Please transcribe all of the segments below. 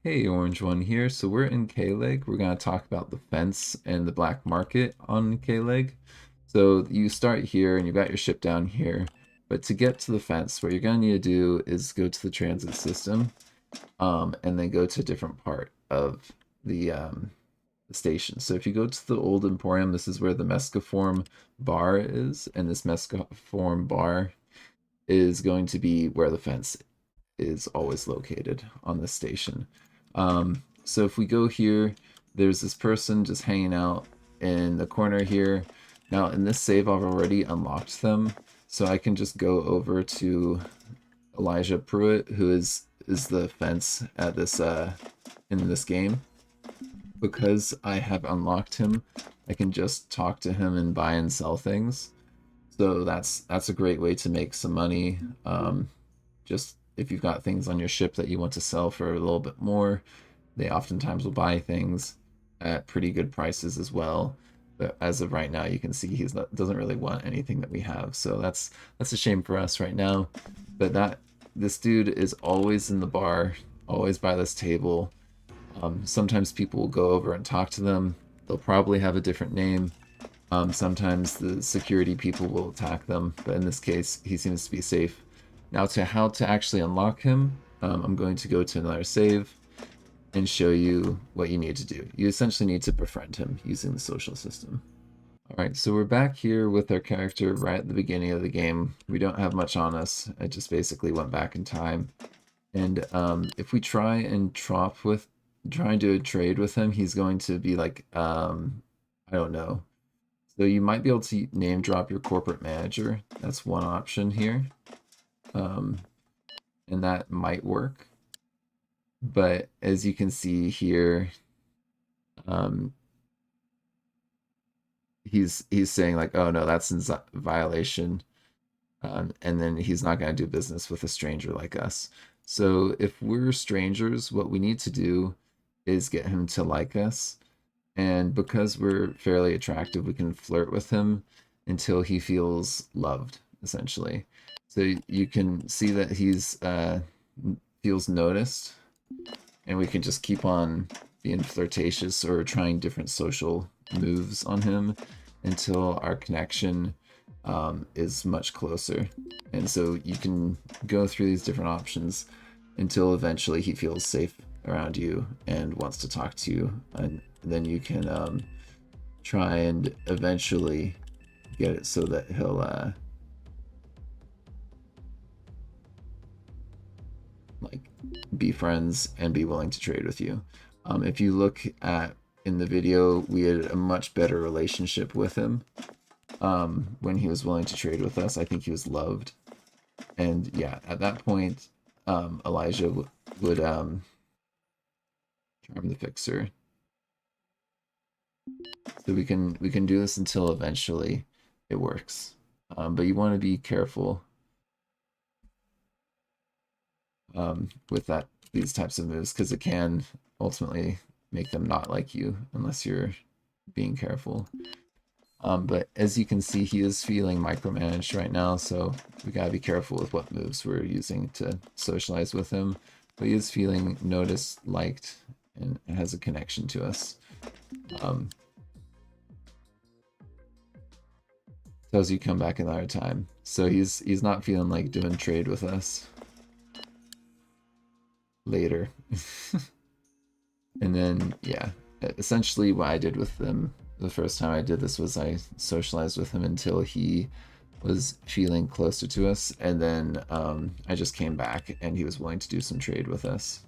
Hey, Orange One here. So we're in K-Leg. We're going to talk about the fence and the black market on K-Leg. So you start here and you've got your ship down here. But to get to the fence, what you're going to need to do is go to the transit system and then go to a different part of the station. So if you go to the old Emporium, this is where the Mescaform bar is. And this Mescaform bar is going to be where the fence is always located on this station. So if we go here, there's this person just hanging out in the corner here. Now in this save, I've already unlocked them, so I can just go over to Elijah Pruitt, who is the fence at this in this game. Because I have unlocked him, I can just talk to him and buy and sell things. So that's a great way to make some money. Just if you've got things on your ship that you want to sell for a little bit more, they oftentimes will buy things at pretty good prices as well. But as of right now, you can see he's not, doesn't really want anything that we have. So that's a shame for us right now. But that this dude is always in the bar, always by this table. Sometimes people will go over and talk to them. They'll probably have a different name. Sometimes the security people will attack them, but in this case, he seems to be safe. Now to how to actually unlock him, I'm going to go to another save and show you what you need to do. You essentially need to befriend him using the social system. Alright, so we're back here with our character right at the beginning of the game. We don't have much on us. I just basically went back in time. And if we try and try and do a trade with him, he's going to be like, I don't know. So you might be able to name drop your corporate manager. That's one option here. Um, and that might work. But as you can see here, um, he's saying like, oh no, that's in violation. And then he's not going to do business with a stranger like us. So if we're strangers, what we need to do is get him to like us. And because we're fairly attractive, we can flirt with him until he feels loved, essentially. So you can see that he's feels noticed, and we can just keep on being flirtatious or trying different social moves on him until our connection is much closer. And so you can go through these different options until eventually he feels safe around you and wants to talk to you, and then you can try and eventually get it so that he'll like be friends and be willing to trade with you. If you look at in the video, we had a much better relationship with him when he was willing to trade with us. I think he was loved, and yeah, at that point, Elijah would charm the fixer. So we can do this until eventually it works. But you want to be careful with these types of moves because it can ultimately make them not like you unless you're being careful. But as you can see, he is feeling micromanaged right now, so we gotta be careful with what moves we're using to socialize with him. But he is feeling noticed, liked, and has a connection to us. Um, so as you come back another time, so he's not feeling like doing trade with us later. And then yeah, essentially what I did with them the first time I did this was I socialized with him until he was feeling closer to us, and then I just came back and he was willing to do some trade with us.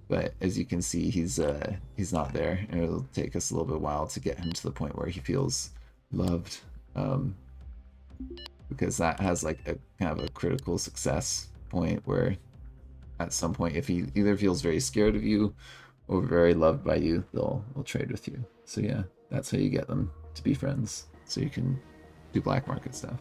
But as you can see, he's not there, and it'll take us a little bit while to get him to the point where he feels loved, um, because that has like a kind of a critical success point where at some point, if he either feels very scared of you or very loved by you, they'll trade with you. So yeah, that's how you get them to be friends. So you can do black market stuff.